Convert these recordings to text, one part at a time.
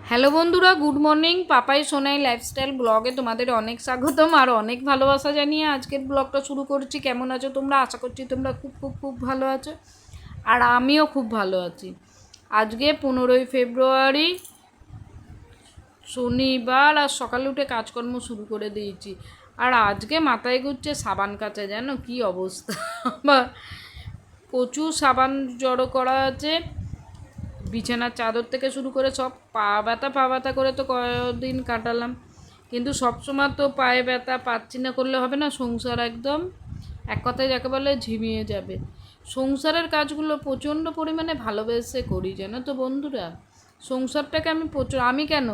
Hello বন্ধুরা, good morning. Papai Sonai lifestyle ব্লগে তোমাদের অনেক স্বাগতম আর অনেক ভালোবাসা জানিয়ে আজকের ব্লগটা শুরু করছি। কেমন আছো তোমরা? আশা করছি তোমরা খুব খুব খুব ভালো আছো, আর আমিও খুব ভালো আছি। আজকে 15ই ফেব্রুয়ারি, শনিবার, আর সকালে উঠে কাজকর্ম শুরু করে দিয়েছি। আর আজকে মাথায় ঘুরছে সাবান কাচা, জানো কি অবস্থা। বা প্রচুর সাবান জড়ো করা আছে, বিছানার চাদর থেকে শুরু করে সব পা ব্যথা করে তো কদিন কাটালাম, কিন্তু সবসময় তো পায়ে ব্যথা পাচ্ছি না করলে হবে না। সংসার একদম এক কথায় যাকে বলে ঝিমিয়ে যাবে। সংসারের কাজগুলো প্রচণ্ড পরিমাণে ভালোবেসে করি, জানো তো বন্ধুরা। সংসারটাকে আমি আমি কেন,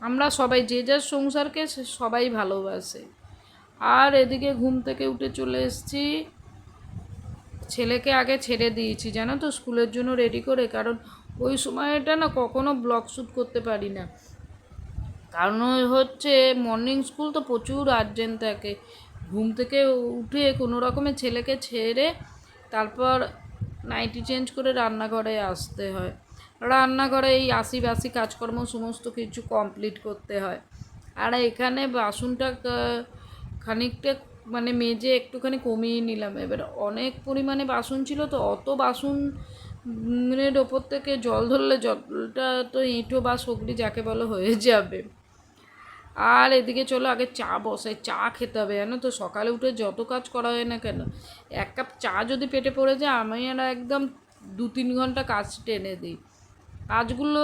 আমরা সবাই যে যার সংসারকে সবাই ভালোবাসে। আর এদিকে ঘুম থেকে উঠে চলে এসেছি, ছেলেকে আগে ছেড়ে দিয়েছি জানো তো স্কুলের জন্য রেডি করে, কারণ ওই সময়টা না কখনো ব্লগ শ্যুট করতে পারি না। কারণ হচ্ছে মর্নিং স্কুল তো প্রচুর আর্জেন্ট থাকে। ঘুম থেকে উঠে কোনো রকমে ছেলেকে ছেড়ে তারপর নাইটি চেঞ্জ করে রান্নাঘরে আসতে হয়। রান্নাঘরে এই আশি বাসি কাজকর্ম সমস্ত কিছু কমপ্লিট করতে হয়। আর এখানে বাসনটা খানিকটা মানে মেজে একটুখানি কমিয়ে নিলাম। এবার অনেক পরিমাণে বাসন ছিল, তো অত বাসন ওপর থেকে জল ধরলে জলটা তো এঁটো বা সগড়ি যাকে বলো হয়ে যাবে। আর এদিকে চলো আগে চা বসাই, চা খেতে হবে জানো তো। সকালে উঠে যত কাজ করা হয় না কেন, এক কাপ চা যদি পেটে পড়ে যায় আমি আর একদম 2-3 ঘন্টা কাজ টেনে দিই। কাজগুলো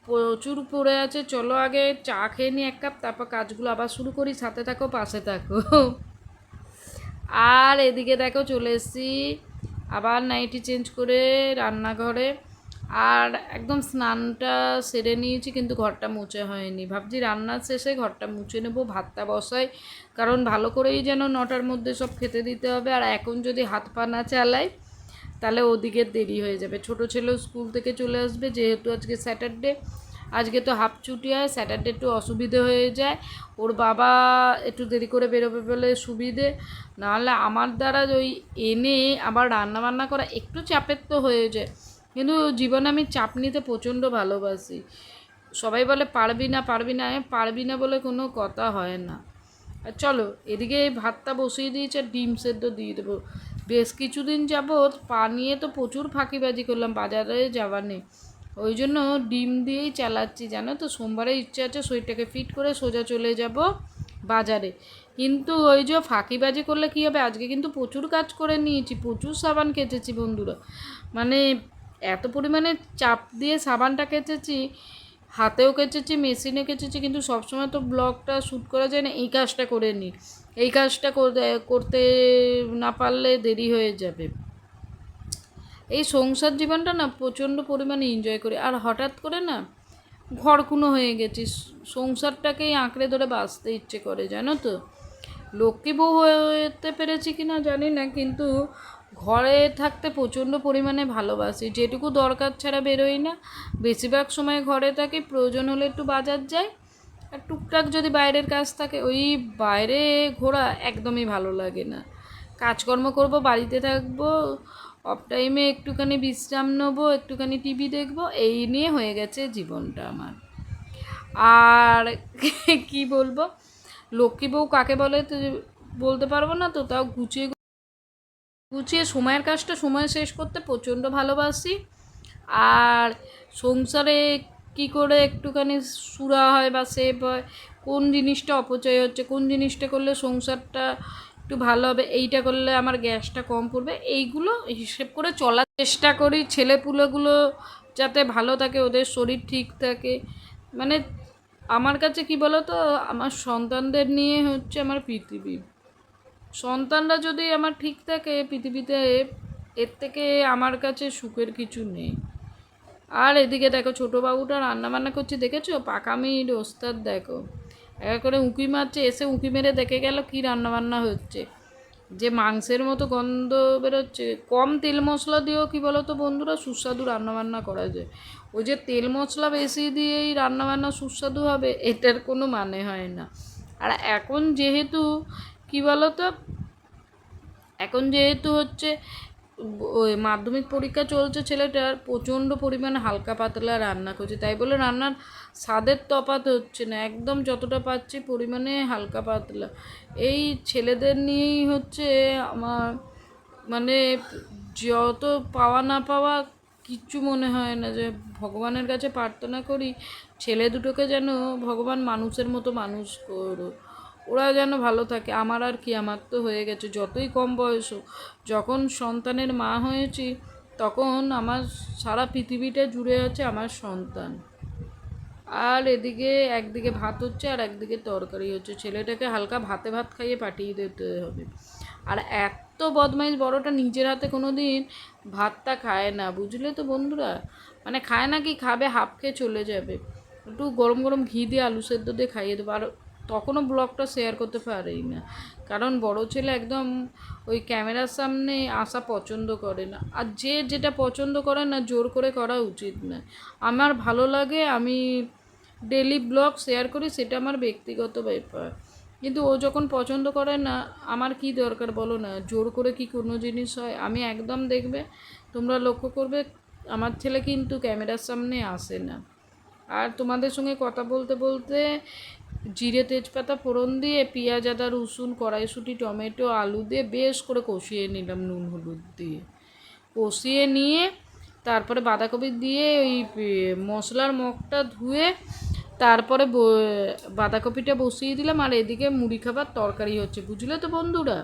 প্রচুর পড়ে আছে, চলো আগে চা খেয়ে নিই এক কাপ, তারপর কাজগুলো আবার শুরু করি। সাথে থাকো, পাশে থাকো। আর এদিকে দেখো চলে এসেছি আবার নাইটি চেঞ্জ করে রান্নাঘরে। আর একদম স্নানটা সেরে নিয়েছি, কিন্তু ঘরটা মুছে হয়নি। ভাবছি রান্নার শেষে ঘরটা মুছে নেবো, ভাতটা বসাই, কারণ ভালো করেই যেন 9টার মধ্যে সব খেতে দিতে হবে। আর এখন যদি হাত পা না চালাই তাহলে ওদিকে দেরি হয়ে যাবে। ছোটো ছেলেও স্কুল থেকে চলে আসবে, যেহেতু আজকে স্যাটারডে। আজকে তো হাফ ছুটি হয়, স্যাটারডে একটু অসুবিধে হয়ে যায়। ওর বাবা একটু দেরি করে বেরোবে বলে সুবিধে, নাহলে আমার দ্বারা ওই এনে আবার রান্নাবান্না করা একটু চাপের তো হয়ে যায়। কিন্তু জীবনে আমি চাপ নিতে প্রচণ্ড ভালোবাসি। সবাই বলে পারবি না পারবি না, আমি পারবি না বলে কোনো কথা হয় না। আর চলো এদিকে ভাতটা বসিয়ে দিয়েছে, ডিম সেদ্ধ দিয়ে দেবো। বেশ কিছুদিন যাবৎ পা নিয়ে তো প্রচুর ফাঁকিবাজি করলাম, বাজারে যাওয়া নেই, ওই জন্য ডিম দিয়েই চালাচ্ছি জানো তো। সোমবারে ইচ্ছে আছে শরীরটাকে ফিট করে সোজা চলে যাব বাজারে। কিন্তু ওই যে ফাঁকিবাজি করলে কী হবে, আজকে কিন্তু প্রচুর কাজ করে নিয়েছি, প্রচুর সাবান কেচেছি বন্ধুরা। মানে এত পরিমাণে চাপ দিয়ে সাবানটা কেচেছি, হাতেও কেচেছি মেশিনে কেচেছি, কিন্তু সবসময় তো ব্লগটা শ্যুট করা যায় না। এই কাজটা করে নিই, এই কাজটা করতে না পারলে দেরি হয়ে যাবে। এই সংসার জীবনটা না প্রচণ্ড পরিমাণে এনজয় করি। আর হঠাৎ করে না ঘরকুনো হয়ে গেছি, সংসারটাকেই আঁকড়ে ধরে বাঁচতে ইচ্ছে করে জানো তো। লক্ষ্মী বউ হতে পেরেছি কি না জানি না, কিন্তু ঘরে থাকতে প্রচণ্ড পরিমাণে ভালোবাসি। যেটুকু দরকার ছাড়া বেরোই না, বেশিরভাগ সময় ঘরে থাকি। প্রয়োজন হলে একটু বাজার যাই, আর টুকটাক যদি বাইরের কাজ থাকে। ওই বাইরে ঘোরা একদমই ভালো লাগে না। কাজকর্ম করব, বাড়িতে থাকবো, অফ টাইমে একটুখানি বিশ্রাম নেবো, একটুখানি টিভি দেখবো, এই নিয়ে হয়ে গেছে জীবনটা আমার। আর কি বলবো, লক্ষ্মী বউ কাকে বলে তো বলতে পারবো না, তো তাও গুছিয়ে গুছিয়ে সময়ের কাজটা সময় শেষ করতে প্রচণ্ড ভালোবাসি। আর সংসারে কি করে একটুখানি সুরা হয় বা সেভ হয়, কোন জিনিসটা অপচয় হচ্ছে, কোন জিনিসটা করলে সংসারটা একটু ভালো হবে, এইটা করলে আমার গ্যাসটা কম পড়বে, এইগুলো হিসেব করে চলার চেষ্টা করি। ছেলেপুলেগুলো যাতে ভালো থাকে, ওদের শরীর ঠিক থাকে। মানে আমার কাছে কি বলো তো, আমার সন্তানদের নিয়ে হচ্ছে আমার পৃথিবী। সন্তানরা যদি আমার ঠিক থাকে পৃথিবীতে, এর থেকে আমার কাছে সুখের কিছু নেই। আর এদিকে দেখো ছোটো বাবুটা রান্নাবান্না করছে, দেখেছো পাকামির ওস্তাদ, দেখো এক করে উঁকি মারছে, এসে উঁকি মেরে দেখে গেল কী রান্নাবান্না হচ্ছে, যে মাংসের মতো গন্ধ বেরোচ্ছে। কম তেল মশলা দিয়েও কী বলো তো বন্ধুরা সুস্বাদু রান্নাবান্না করা যায়। ওই যে তেল মশলা বেশি দিয়েই রান্নাবান্না সুস্বাদু হবে, এটার কোনো মানে হয় না। আর এখন যেহেতু কী বলো তো, এখন যেহেতু হচ্ছে ওই মাধ্যমিক পরীক্ষা চলছে ছেলেটার, প্রচণ্ড পরিমাণে হালকা পাতলা রান্না করছে, তাই বলে রান্নার স্বাদের তফাৎ হচ্ছে না, একদম যতটা পাচ্ছি পরিমাণে হালকা পাতলা। এই ছেলেদের নিয়েই হচ্ছে আমার মানে যত পাওয়া না পাওয়া কিচ্ছু মনে হয় না, যে ভগবানের কাছে প্রার্থনা করি ছেলে দুটোকে যেন ভগবান মানুষের মতো মানুষ করো, ওরা যেন ভালো থাকে। আমার আর কি, আমার তো হয়ে গেছে, যতই কম বয়স হোক, যখন সন্তানের মা হয়েছি তখন আমার সারা পৃথিবীটা জুড়ে আছে আমার সন্তান। আর এদিকে একদিকে ভাত হচ্ছে আর একদিকে তরকারি হচ্ছে, ছেলেটাকে হালকা ভাতে ভাত খাইয়ে পাঠিয়ে দিতে হবে। আর এত বদমাইশ বড়টা নিজের হাতে কোনো দিন ভাতটা খায় না, বুঝলে তো বন্ধুরা, মানে খায় না কি খাবে, হাফ খেয়ে চলে যাবে। একটু গরম গরম ঘি দিয়ে আলু সেদ্ধ দিয়ে খাইয়ে দেবো। আর তখনও ব্লগটা শেয়ার করতে পারেই না, কারণ বড় ছেলে একদম ওই ক্যামেরার সামনে আসা পছন্দ করে না। আর যে যেটা পছন্দ করে না জোর করে করা উচিত না। আমার ভালো লাগে, আমি ডেলি ব্লগ শেয়ার করি, সেটা আমার ব্যক্তিগত ব্যাপার। কিন্তু ও যখন পছন্দ করে না, আমার কি দরকার বলো না, জোর করে কি কোনো জিনিস হয়? আমি একদম দেখবে, তোমরা লক্ষ্য করবে আমার ছেলে কিন্তু ক্যামেরার সামনে আসে না। আর তোমাদের সঙ্গে কথা বলতে বলতে জিরে তেজপাতা ফোড়ন দিয়ে পেঁয়াজ আদা রসুন কড়াইশুঁটি টমেটো আলু দিয়ে বেশ করে কষিয়ে নিলাম নুন হলুদ দিয়ে, কষিয়ে নিয়ে তারপরে বাঁধাকপি দিয়ে ওই মশলার মগটা ধুয়ে তারপরে বাঁধাকপিটা বসিয়ে দিলাম। আর এদিকে মুড়ি খাবার তরকারি হচ্ছে, বুঝলে তো বন্ধুরা।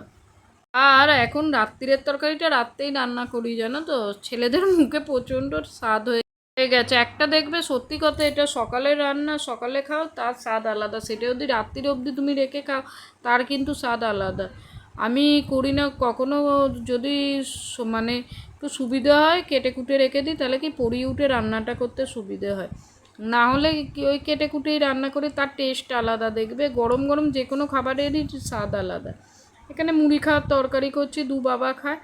আর এখন রাত্রিরের তরকারিটা রাত্রেই রান্না করি, জানো তো, ছেলেদের মুখে প্রচণ্ড স্বাদ হয়ে গেছে। একটা দেখবে সত্যি কথা, এটা সকালে রান্না সকালে খাও তার স্বাদ আলাদা, সেটা যদি রাত্রির অবধি তুমি রেখে খাও তার কিন্তু স্বাদ আলাদা। আমি করি না কখনো, যদি মানে একটু সুবিধা হয় কেটে কুটে রেখে দিই, তাহলে কি পরিয়ে উঠে রান্নাটা করতে সুবিধে হয়। না হলে কি ওই কেটে কুটেই রান্না করি, তার টেস্ট আলাদা, দেখবে গরম গরম যে কোনো খাবারেরই স্বাদ আলাদা। এখানে মুড়ি খাওয়ার তরকারি করছি, দু বাবা খায়।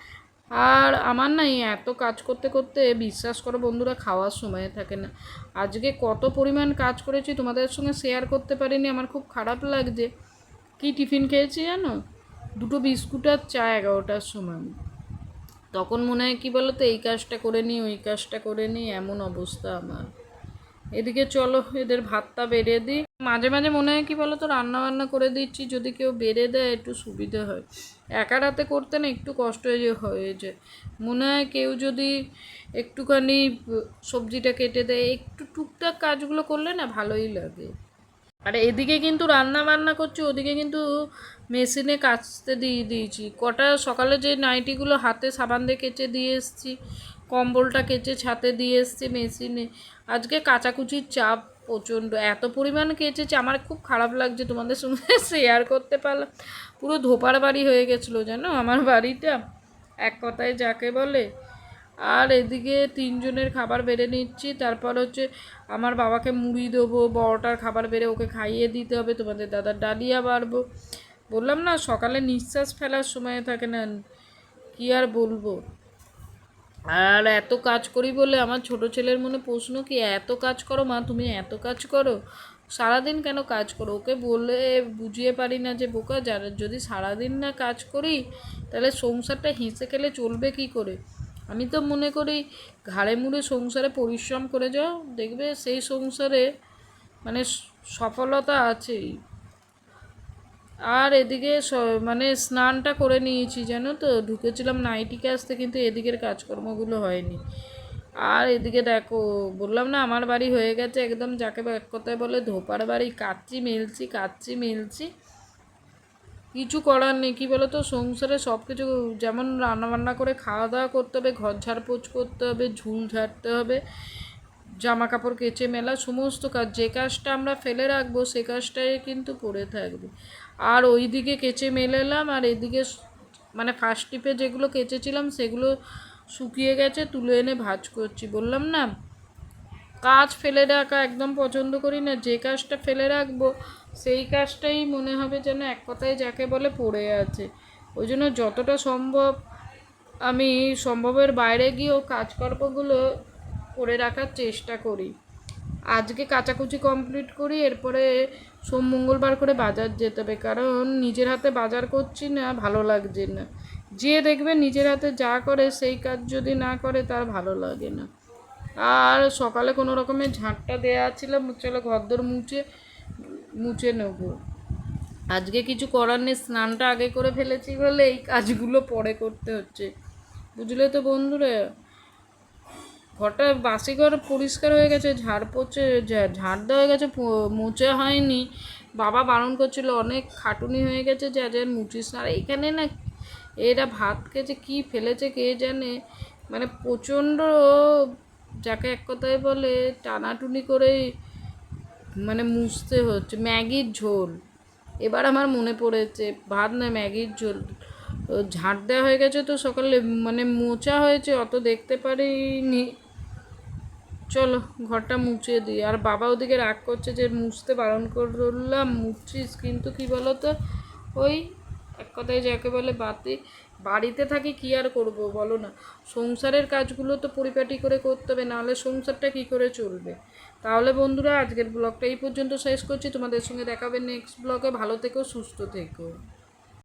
আর আমার না এই এত কাজ করতে করতে বিশ্বাস করো বন্ধুরা খাওয়ার সময় থাকে না। আজকে কত পরিমাণ কাজ করেছি তোমাদের সঙ্গে শেয়ার করতে পারিনি, আমার খুব খারাপ লাগছে। কি টিফিন খেয়েছি জানো? দুটো বিস্কুট আর চা 11টার সময়। তখন মনে হয় কী বলো তো, এই কাজটা করে নিই ওই কাজটা করে নিই, এমন অবস্থা আমার। এদিকে চলো এদের ভাতটা বেড়ে দিই। মাঝে মাঝে মনে হয় কী বলো তো, রান্না বান্না করে দিচ্ছি, যদি কেউ বেড়ে দেয় একটু সুবিধে হয়। একা রাতে করতে না একটু কষ্ট হয়ে যায়। মনে হয় কেউ যদি একটুখানি সবজিটা কেটে দেয়, একটু টুকটাক কাজগুলো করলে না ভালোই লাগে। আর এদিকে কিন্তু রান্না বান্না করছি, ওদিকে কিন্তু মেশিনে কাচতে দিয়ে দিয়েছি। কটা সকালে যে নাইটিগুলো হাতে সাবান দিয়ে কেচে দিয়ে এসেছি, কম্বলটা কেচে ছাতে দিয়ে এসেছি মেশিনে। আজকে কাচাকুচির চাপ প্রচণ্ড, এত পরিমাণ কেচেছি, আমার খুব খারাপ লাগছে তোমাদের সঙ্গে শেয়ার করতে পারলাম। পুরো ধোপার বাড়ি হয়ে গেছিলো জানো আমার বাড়িটা, এক কথায় যাকে বলে। আর এদিকে তিনজনের খাবার বেড়ে নিচ্ছি, তারপর হচ্ছে আমার বাবাকে মুড়ি দেবো, বড়টার খাবার বেড়ে ওকে খাইয়ে দিতে হবে, তোমাদের দাদার ডালিয়া বাড়বো। বললাম না সকালে নিঃশ্বাস ফেলার সময় থাকে না, কি আর বলবো। আর এত কাজ করি বলে আমার ছোট ছেলের মনে প্রশ্ন, কি এত কাজ করো মা, তুমি এত কাজ করো সারাদিন কেন কাজ করো? ওকে বলে বুঝিয়ে পারি না যে বোকা, যারা যদি সারাদিন না কাজ করি তাহলে সংসারটা হেসে খেলে চলবে কি করে। আমি তো মনে করি ঘাড়ে মুড়ে সংসারে পরিশ্রম করে যাও, দেখবে সেই সংসারে মানে সফলতা আছেই। আর এদিকে মানে স্নানটা করে নিয়েছি জানো তো, ঢুকেছিলাম নাইটি কাচতে, কিন্তু এদিকের কাজকর্মগুলো হয়নি। আর এদিকে দেখো, বললাম না আমার বাড়ি হয়ে গেছে একদম যাকে এক কথায় বলে ধোপার বাড়ি, কাচ্ছি মেলছি, কিছু করার নেই। কী বলো তো, সংসারে সব কিছু যেমন রান্নাবান্না করে খাওয়া দাওয়া করতে হবে, ঘর ঝাড়পোছ করতে হবে, ঝুল ঝাড়তে হবে, জামা কাপড় কেচে মেলা, সমস্ত কাজ, যে কাজটা আমরা ফেলে রাখবো সে কাজটাই কিন্তু পড়ে থাকবে। আর ওই দিকে কেচে মেলালাম, আর এদিকে মানে ফার্স্ট টিপে যেগুলো কেচেছিলাম সেগুলো শুকিয়ে গেছে, তুলে এনে ভাঁজ করছি। বললাম না কাজ ফেলে রাখা একদম পছন্দ করি না, যে কাজটা ফেলে রাখবো সেই কাজটাই মনে হবে যেন এক কথায় যাকে বলে পড়ে আছে। ওই জন্য যতটা সম্ভব আমি সম্ভবের বাইরে গিয়েও কাজকর্মগুলো করে রাখার চেষ্টা করি। আজকে কাচাকুচি কমপ্লিট করি, এরপরে সোম মঙ্গলবার করে বাজার যেতে হবে, কারণ নিজের হাতে বাজার করছি না, ভালো লাগছে না। যে দেখবে নিজের হাতে যা করে সেই কাজ যদি না করে তার ভালো লাগে না। আর সকালে কোনো রকমের ঝাঁটটা দেওয়া ছিল, চলো ঘরদোর মুছে মুছে নেবো। আজকে কিছু করার নেই, স্নানটা আগে করে ফেলেছি বলে এই কাজগুলো পরে করতে হচ্ছে, বুঝলে তো বন্ধুরা। ঘরটা বাসি ঘর পরিষ্কার হয়ে গেছে, ঝাড় দেওয়া হয়ে গেছে, মোছা হয়নি। বাবা বারণ করছিল, অনেক খাটুনি হয়ে গেছে, যা যা মুছিস না। আর এখানে না এরা ভাত খেয়েছে কি ফেলেছে কে জানে, মানে প্রচণ্ড, যাকে এক কথায় বলে টানাটুনি করেই মানে মুছতে হচ্ছে। ম্যাগির ঝোল, এবার আমার মনে পড়েছে ভাত না ম্যাগির ঝোল। ঝাঁট দেওয়া হয়ে গেছে তো সকালে, মানে মোছা হয়েছে অত দেখতে পারিনি। চলো ঘরটা মুছে দিই। আর বাবা ওদিকে রাগ করছে যে মুছতে বারণ করলাম, মুছছিস, কিন্তু কি বলো তো, ওই এক কথায় যাকে বলে বাড়িতে থাকি কি আর করব বলো না, সংসারের কাজগুলো তো পরিপাটি করে করতে হবে, নাহলে সংসারটা কি করে চলবে। তাহলে বন্ধুরা আজকের ব্লগটা এই পর্যন্ত শেষ করছি, তোমাদের সঙ্গে দেখাবে নেক্সট ব্লগে। ভালো থেকো, সুস্থ থেকো।